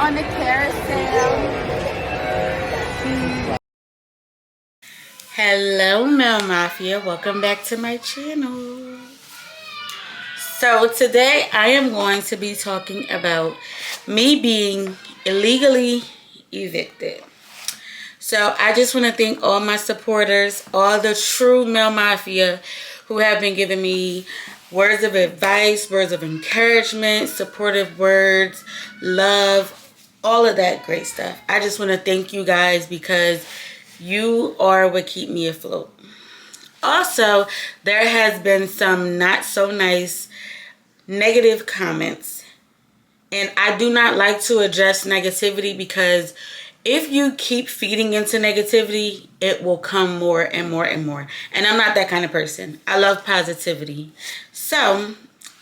on the carousel. Hello Mel Mafia, welcome back to my channel. So today I am going to be talking about me being illegally evicted. So I just want to thank all my supporters, all the true Mel Mafia who have been giving me words of advice, words of encouragement, supportive words, love, all of that great stuff. I just want to thank you guys because you are what keep me afloat. Also, there has been some not so nice negative comments, and I do not like to address negativity because if you keep feeding into negativity, it will come more and more and more. And I'm not that kind of person. I love positivity. So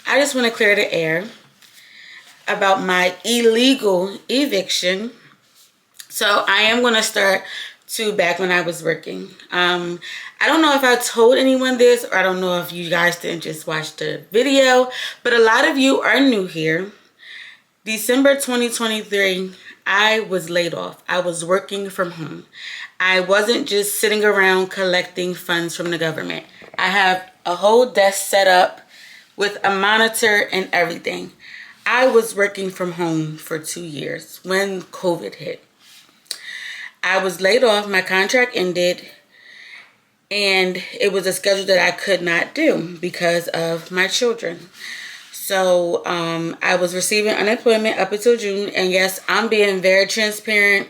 I just want to clear the air about my illegal eviction. So I am going to start to back when I was working. I don't know if I told anyone this, or I don't know if you guys didn't just watch the video, but a lot of you are new here. December 2023, I was laid off. I was working from home. I wasn't just sitting around collecting funds from the government. I have a whole desk set up with a monitor and everything. I was working from home for 2 years when COVID hit. I was laid off, my contract ended, and it was a schedule that I could not do because of my children. So I was receiving unemployment up until June, and yes, I'm being very transparent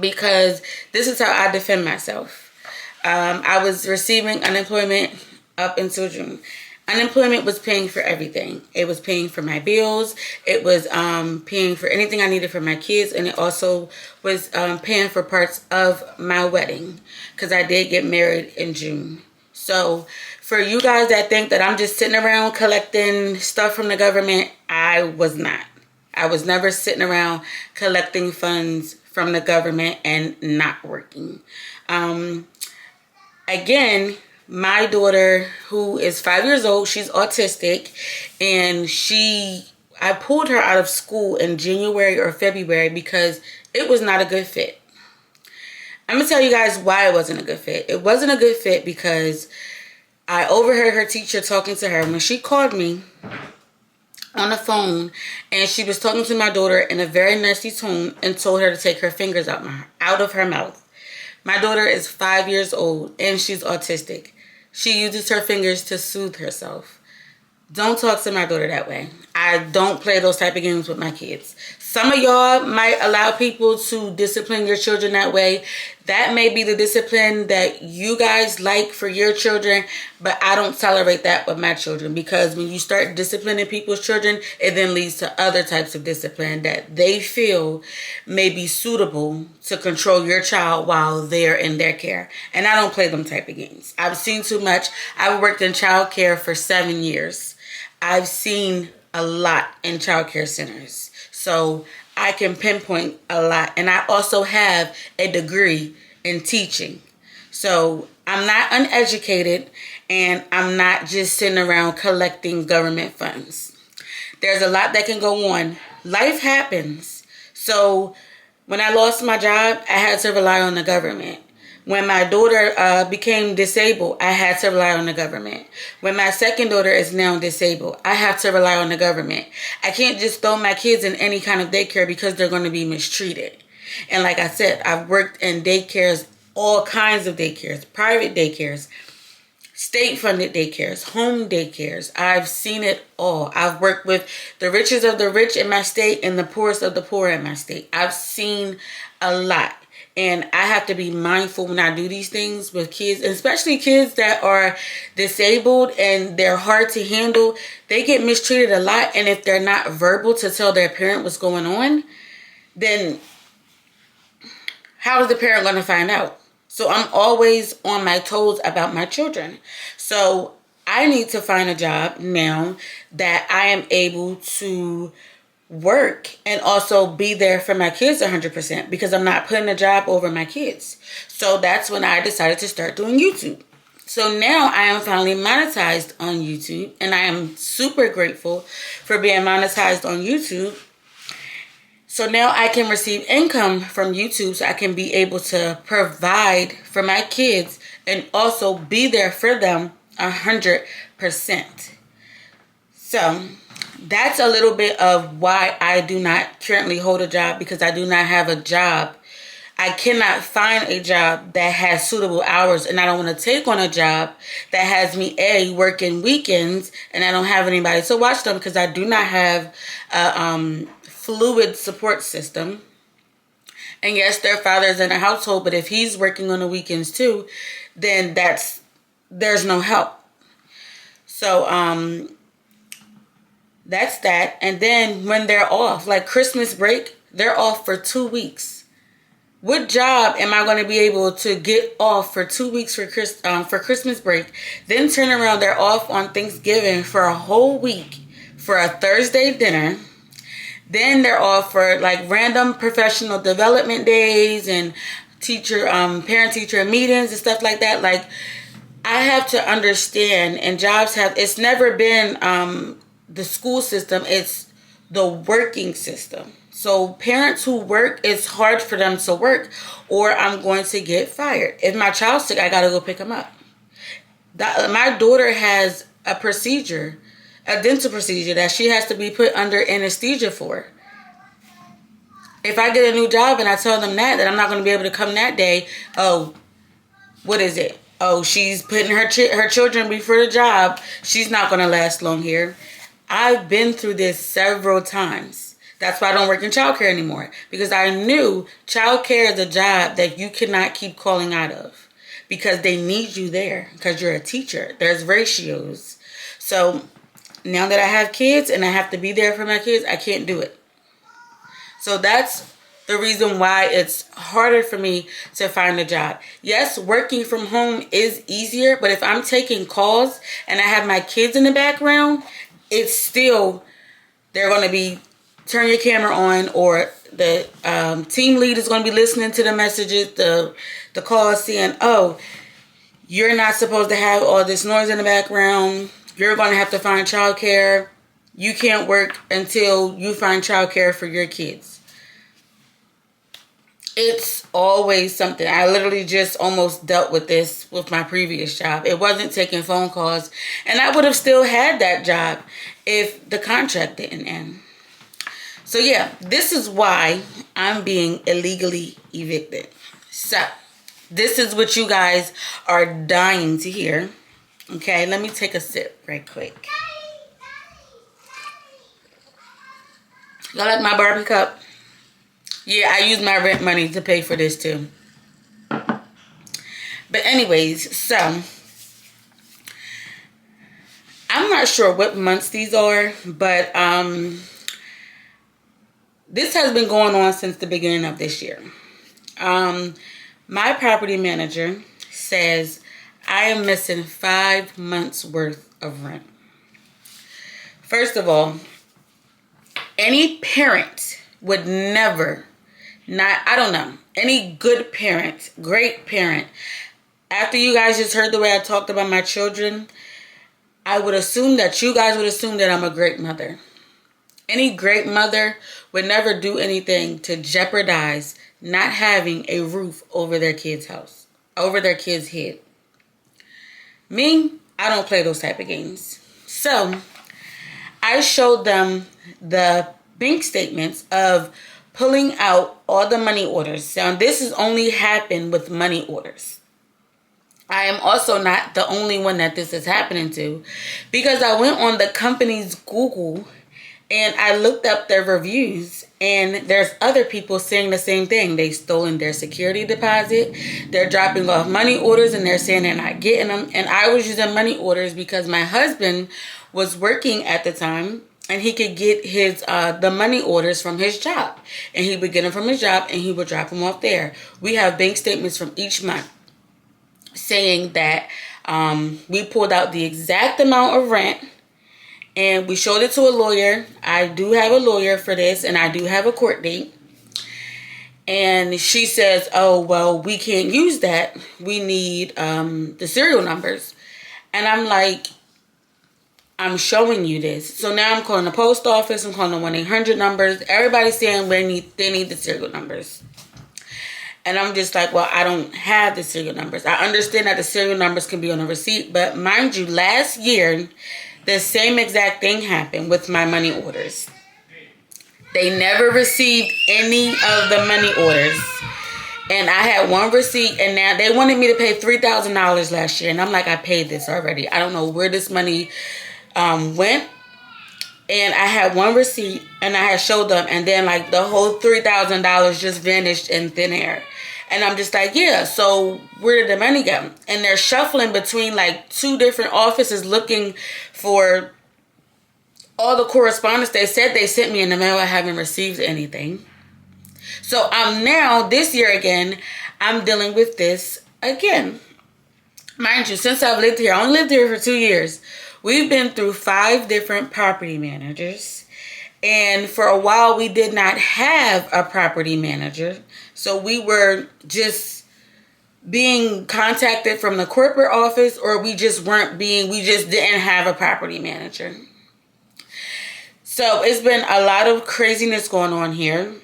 because this is how I defend myself. I was receiving unemployment up until June. Unemployment was paying for everything. It was paying for my bills. It was paying for anything I needed for my kids. And it also was paying for parts of my wedding because I did get married in June. So for you guys that think that I'm just sitting around collecting stuff from the government, I was not. I was never sitting around collecting funds from the government and not working. Again, my daughter, who is 5 years old, she's autistic, and I pulled her out of school in January or February because it was not a good fit. I'm going to tell you guys why it wasn't a good fit. It wasn't a good fit because I overheard her teacher talking to her when she called me on the phone, and she was talking to my daughter in a very nasty tone and told her to take her fingers out of her mouth. My daughter is 5 years old and she's autistic. She uses her fingers to soothe herself. Don't talk to my daughter that way. I don't play those type of games with my kids. Some of y'all might allow people to discipline your children that way. That may be the discipline that you guys like for your children, but I don't tolerate that with my children, because when you start disciplining people's children, it then leads to other types of discipline that they feel may be suitable to control your child while they're in their care. And I don't play them type of games. I've seen too much. I've worked in childcare for 7 years. I've seen a lot in childcare centers, so I can pinpoint a lot. And I also have a degree in teaching. So I'm not uneducated, and I'm not just sitting around collecting government funds. There's a lot that can go on. Life happens. So when I lost my job, I had to rely on the government. When my daughter became disabled, I had to rely on the government. When my second daughter is now disabled, I have to rely on the government. I can't just throw my kids in any kind of daycare because they're going to be mistreated. And like I said, I've worked in daycares, all kinds of daycares, private daycares, state-funded daycares, home daycares. I've seen it all. I've worked with the richest of the rich in my state and the poorest of the poor in my state. I've seen a lot. And I have to be mindful when I do these things with kids, especially kids that are disabled and they're hard to handle. They get mistreated a lot. And if they're not verbal to tell their parent what's going on, then how is the parent going to find out? So I'm always on my toes about my children. So I need to find a job now that I am able to work and also be there for my kids 100%, because I'm not putting a job over my kids. So that's when I decided to start doing YouTube. So now I am finally monetized on YouTube, and I am super grateful for being monetized on YouTube. So now I can receive income from YouTube so I can be able to provide for my kids and also be there for them 100%. So that's a little bit of why I do not currently hold a job, because I do not have a job. I cannot find a job that has suitable hours, and I don't want to take on a job that has me working weekends and I don't have anybody to watch them, because I do not have a fluid support system. And yes, their father's in the household, but if he's working on the weekends too, then there's no help. So that's that. And then when they're off, like Christmas break, they're off for 2 weeks. What job am I going to be able to get off for 2 weeks for Christmas break, then turn around, they're off on Thanksgiving for a whole week for a Thursday dinner, then they're off for like random professional development days and parent-teacher meetings and stuff like that? Like, I have to understand, and it's never been the school system, it's the working system. So parents who work, it's hard for them to work, or I'm going to get fired. If my child's sick, I got to go pick him up. My daughter has a dental procedure that she has to be put under anesthesia for. If I get a new job and I tell them that I'm not going to be able to come that day, oh, what is it? Oh, she's putting her children before the job. She's not going to last long here. I've been through this several times. That's why I don't work in childcare anymore, because I knew childcare is a job that you cannot keep calling out of, because they need you there because you're a teacher. There's ratios. So now that I have kids and I have to be there for my kids, I can't do it. So that's the reason why it's harder for me to find a job. Yes, working from home is easier, but if I'm taking calls and I have my kids in the background, it's still, they're going to be, turn your camera on, or the team lead is going to be listening to the messages, the calls, saying, oh, you're not supposed to have all this noise in the background. You're going to have to find childcare. You can't work until you find childcare for your kids. It's always something. I literally just almost dealt with this with my previous job. It wasn't taking phone calls, and I would have still had that job if the contract didn't end. So yeah, this is why I'm being illegally evicted. So this is what you guys are dying to hear. Okay, let me take a sip right quick. Y'all like my Barbie cup? Yeah, I use my rent money to pay for this too. But anyways, so I'm not sure what months these are, but this has been going on since the beginning of this year. My property manager says I am missing 5 months worth of rent. First of all, any parent would never, any good parent, great parent, after you guys just heard the way I talked about my children, I would assume that you guys would assume that I'm a great mother. Any great mother would never do anything to jeopardize not having a roof over their kid's house, over their kid's head. Me, I don't play those type of games. So I showed them the bank statements of pulling out all the money orders. Now, this has only happened with money orders. I am also not the only one that this is happening to, because I went on the company's Google and I looked up their reviews, and there's other people saying the same thing. They've stolen their security deposit. They're dropping off money orders, and they're saying they're not getting them. And I was using money orders because my husband was working at the time, and he could get his the money orders from his job. And he would get them from his job, and he would drop them off there. We have bank statements from each month saying that we pulled out the exact amount of rent, and we showed it to a lawyer. I do have a lawyer for this, and I do have a court date. And she says, oh, well, we can't use that. We need the serial numbers. And I'm like, I'm showing you this. So now I'm calling the post office. I'm calling the 1-800 numbers. Everybody's saying they need the serial numbers. And I'm just like, well, I don't have the serial numbers. I understand that the serial numbers can be on a receipt. But mind you, last year, the same exact thing happened with my money orders. They never received any of the money orders. And I had one receipt, and now they wanted me to pay $3,000 last year. And I'm like, I paid this already. I don't know where this money went. And I had one receipt, and I had showed them, and then like the whole $3,000 just vanished in thin air. And I'm just like, yeah, so where did the money go? And they're shuffling between like 2 different offices looking for all the correspondence they said they sent me in the mail. I haven't received anything. So I'm now, this year again, I'm dealing with this again. Mind you, since I've lived here, I only lived here for 2 years. We've been through 5 different property managers. And for a while, we did not have a property manager. So we were just being contacted from the corporate office, or we just didn't have a property manager. So it's been a lot of craziness going on here.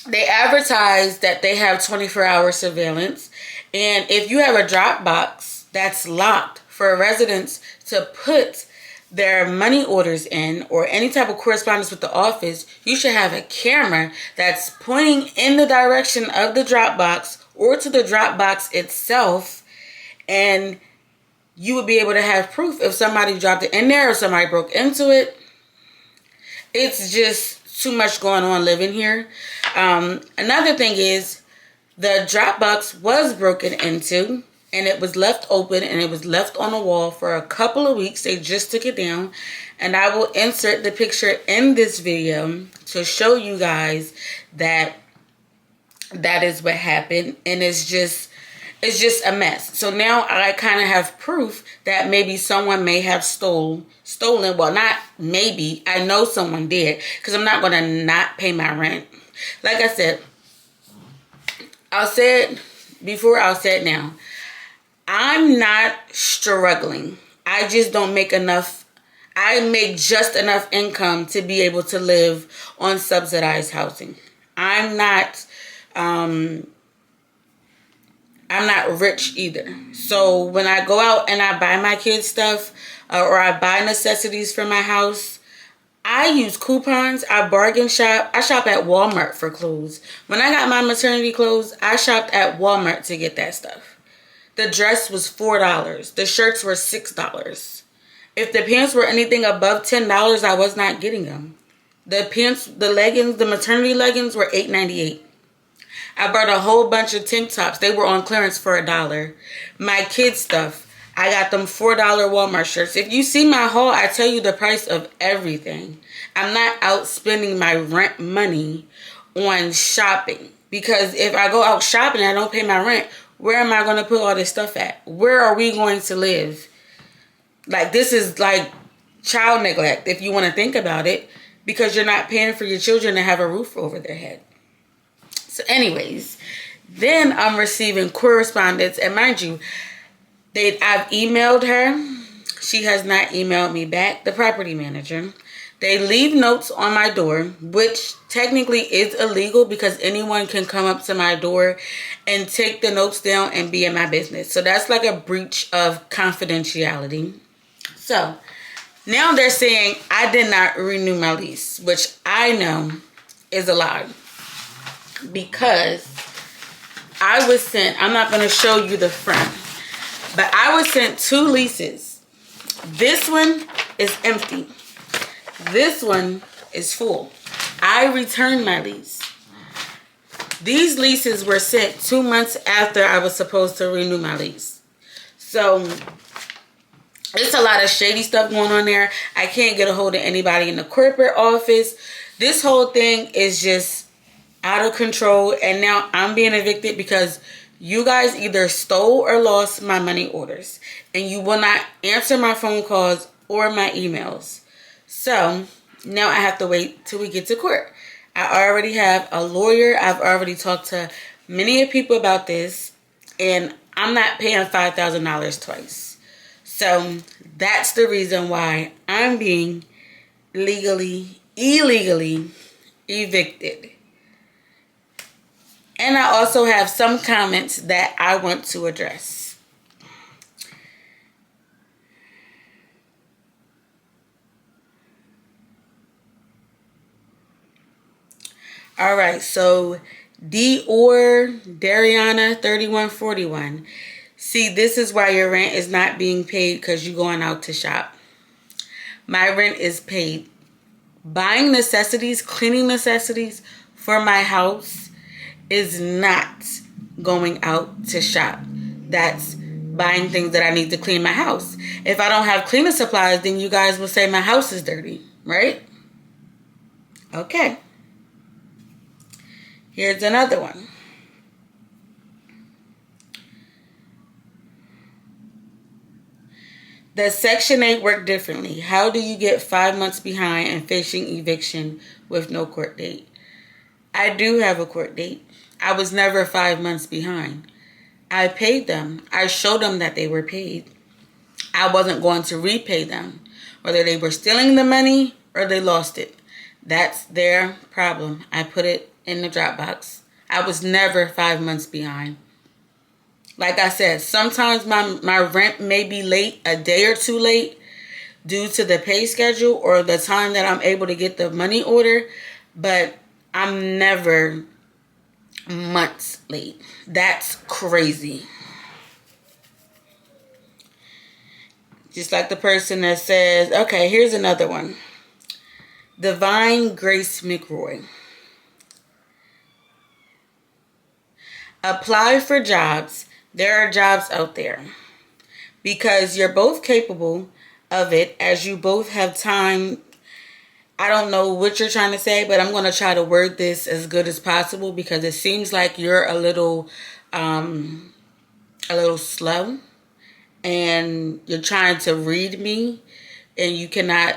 They advertise that they have 24-hour surveillance. And if you have a drop box that's locked for residents to put their money orders in, or any type of correspondence with the office, you should have a camera that's pointing in the direction of the drop box or to the drop box itself, and you would be able to have proof if somebody dropped it in there or somebody broke into it. It's just too much going on living here. Another thing is, the drop box was broken into, and it was left open, and it was left on the wall for a couple of weeks. They just took it down, and I will insert the picture in this video to show you guys that that is what happened. And it's just a mess. So now I kind of have proof that maybe someone may have stolen. Well, not maybe. I know someone did, because I'm not going to not pay my rent. Like I said, I'll say it before, I'll say it now. I'm not struggling. I just don't make enough. I make just enough income to be able to live on subsidized housing. I'm not rich either. So when I go out and I buy my kids stuff, or I buy necessities for my house, I use coupons. I bargain shop. I shop at Walmart for clothes. When I got my maternity clothes, I shopped at Walmart to get that stuff. The dress was $4. The shirts were $6. If the pants were anything above $10, I was not getting them. The pants, the leggings, the maternity leggings were $8.98. I bought a whole bunch of tank tops. They were on clearance for $1. My kids stuff, I got them $4 Walmart shirts. If you see my haul, I tell you the price of everything. I'm not out spending my rent money on shopping. Because if I go out shopping and I don't pay my rent, where am I going to put all this stuff at? Where are we going to live? Like, this is like child neglect, if you want to think about it, because you're not paying for your children to have a roof over their head. So anyways, then I'm receiving correspondence, and mind you, I've emailed her. She has not emailed me back, the property manager. They leave notes on my door, which technically is illegal, because anyone can come up to my door and take the notes down and be in my business. So that's like a breach of confidentiality. So now they're saying I did not renew my lease, which I know is a lie, because I was sent, I'm not going to show you the front, but I was sent 2 leases. This one is empty. This one is full. I returned my lease. These leases were sent 2 months after I was supposed to renew my lease. So it's a lot of shady stuff going on there. I can't get a hold of anybody in the corporate office. This whole thing is just out of control. And now I'm being evicted because you guys either stole or lost my money orders. And you will not answer my phone calls or my emails. So now I have to wait till we get to court. I already have a lawyer. I've already talked to many people about this. And I'm not paying $5,000 twice. So that's the reason why I'm being illegally evicted. And I also have some comments that I want to address. All right, so Dariana 3141. See, this is why your rent is not being paid, because you're going out to shop. My rent is paid. Buying necessities, cleaning necessities for my house is not going out to shop. That's buying things that I need to clean my house. If I don't have cleaning supplies, then you guys will say my house is dirty, right? Okay. Here's another one. Does Section 8 work differently? How do you get 5 months behind and facing eviction with no court date? I do have a court date. I was never 5 months behind. I paid them. I showed them that they were paid. I wasn't going to repay them, whether they were stealing the money or they lost it. That's their problem. I put it in the Dropbox. I was never 5 months behind. Like I said, sometimes my rent may be late, a day or two late, due to the pay schedule or the time that I'm able to get the money order, but I'm never months late. That's crazy. Just like the person that says, okay, here's another one. Divine Grace McRoy. Apply for jobs. There are jobs out there. Because you're both capable of it, as you both have time. I don't know what you're trying to say, but I'm going to try to word this as good as possible, because it seems like you're a little slow, and you're trying to read me, and you cannot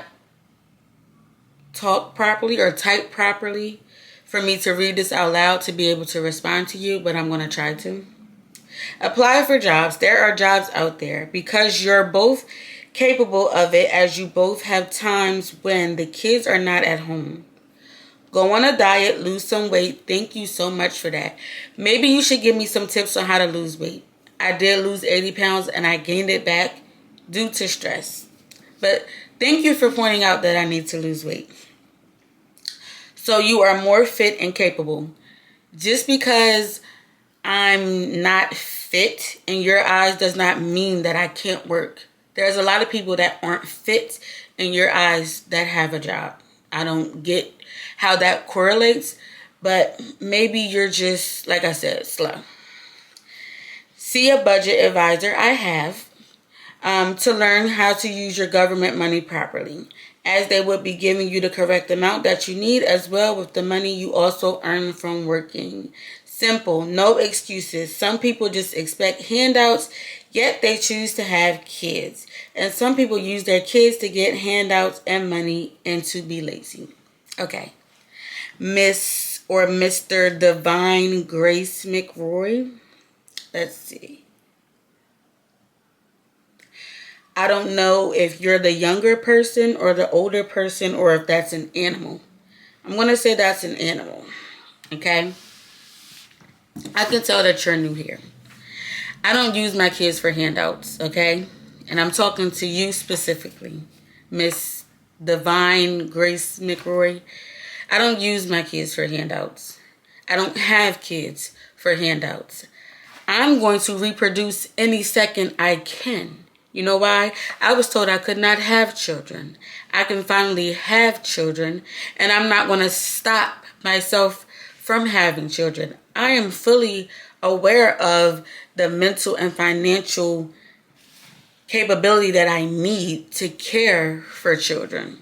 talk properly or type properly for me to read this out loud to be able to respond to you, but I'm going to try to. Apply for jobs. There are jobs out there because you're both capable of it, as you both have times when the kids are not at home. Go on a diet, lose some weight. Thank you so much for that. Maybe you should give me some tips on how to lose weight. I did lose 80 pounds and I gained it back due to stress. But thank you for pointing out that I need to lose weight. So you are more fit and capable. Just because I'm not fit in your eyes does not mean that I can't work. There's a lot of people that aren't fit in your eyes that have a job. I don't get how that correlates, but maybe you're just, like I said, slow. See a budget advisor. I have to learn how to use your government money properly, as they would be giving you the correct amount that you need, as well with the money you also earn from working. Simple, no excuses. Some people just expect handouts, yet they choose to have kids. And some people use their kids to get handouts and money and to be lazy. Okay. Miss or Mr. Divine Grace McRoy. Let's see. I don't know if you're the younger person or the older person, or if that's an animal. I'm going to say that's an animal. Okay? I can tell that you're new here. I don't use my kids for handouts, okay? And I'm talking to you specifically, Miss Divine Grace McRoy. I don't use my kids for handouts. I don't have kids for handouts. I'm going to reproduce any second I can. You know why? I was told I could not have children. I can finally have children, and I'm not going to stop myself from having children. I am fully aware of the mental and financial capability that I need to care for children.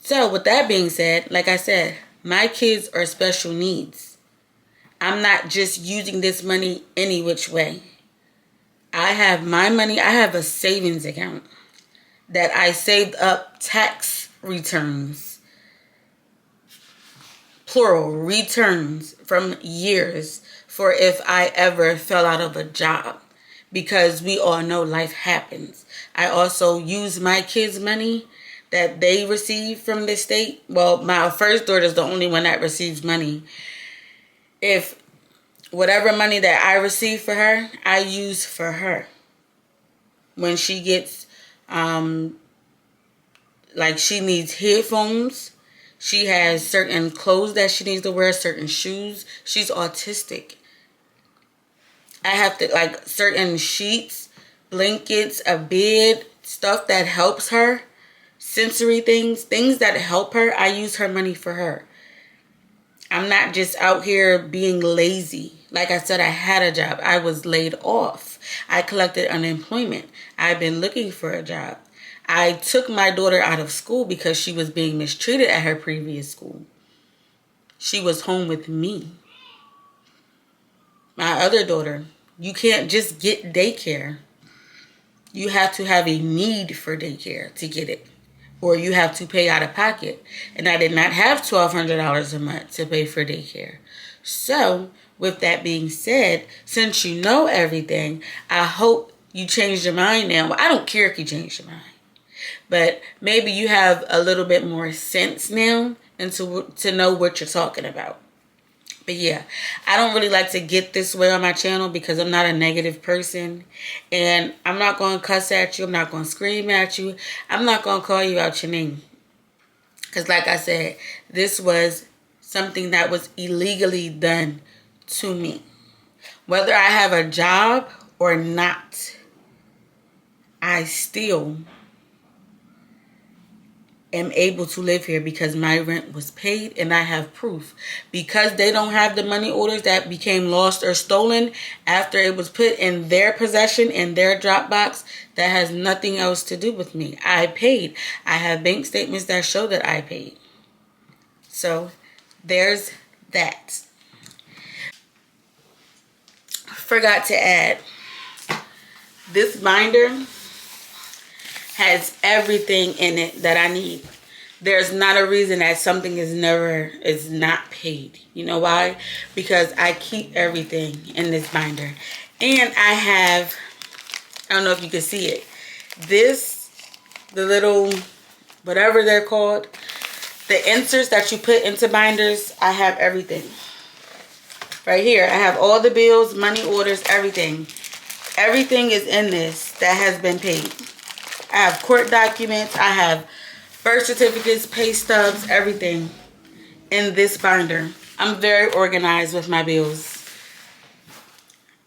So with that being said, like I said, my kids are special needs. I'm not just using this money any which way. I have my money. I have a savings account that I saved up tax returns, plural, returns from years, for if I ever fell out of a job. because we all know life happens. I also use my kids' money that they receive from the state. Well, my first daughter is the only one that receives money. If whatever money that I receive for her, I use for her. When she gets, like she needs headphones, she has certain clothes that she needs to wear, certain shoes. She's autistic. I have to, like, certain sheets, blankets, a bed, stuff that helps her, sensory things that help her. I use her money for her. I'm not just out here being lazy. Like I said, I had a job. I was laid off. I collected unemployment. I've been looking for a job. I took my daughter out of school because she was being mistreated at her previous school. She was home with me. My other daughter, you can't just get daycare. You have to have a need for daycare to get it. Or you have to pay out of pocket. And I did not have $1,200 a month to pay for daycare. So, with that being said, since you know everything, I hope you changed your mind now. Well, I don't care if you changed your mind. But maybe you have a little bit more sense now and to know what you're talking about. But yeah, I don't really like to get this way on my channel because I'm not a negative person. And I'm not going to cuss at you. I'm not going to scream at you. I'm not going to call you out your name. Because like I said, this was something that was illegally done to me. Whether I have a job or not, I still am able to live here because my rent was paid and I have proof. Because they don't have the money orders that became lost or stolen after it was put in their possession, in their Dropbox, that has nothing else to do with me. I paid. I have bank statements that show that I paid. So there's that. Forgot to add, this binder has everything in it that I need. There's not a reason that something is not paid. You know why? Because I keep everything in this binder. And I have, I don't know if you can see it, the little, whatever they're called, the inserts that you put into binders. I have everything. Right here, I have all the bills, money orders, everything. Everything is in this that has been paid. I have court documents. I have birth certificates, pay stubs, everything in this binder. I'm very organized with my bills.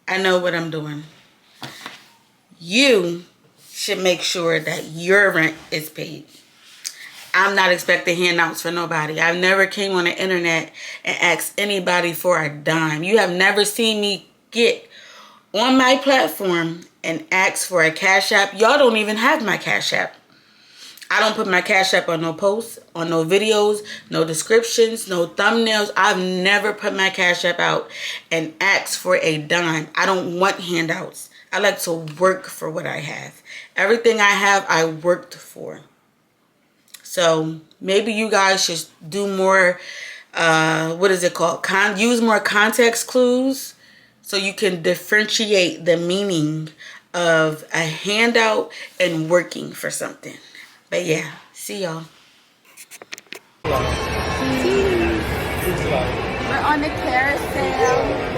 I know what I'm doing. You should make sure that your rent is paid. I'm not expecting handouts for nobody. I've never came on the internet and asked anybody for a dime. You have never seen me get on my platform and ask for a Cash App. Y'all don't even have my Cash App. I don't put my Cash App on no posts, on no videos, no descriptions, no thumbnails. I've never put my Cash App out and asked for a dime. I don't want handouts. I like to work for what I have. Everything I have, I worked for. So maybe you guys should do more, what is it called? Use more context clues so you can differentiate the meaning of a handout and working for something. But yeah, see y'all. We're on the carousel.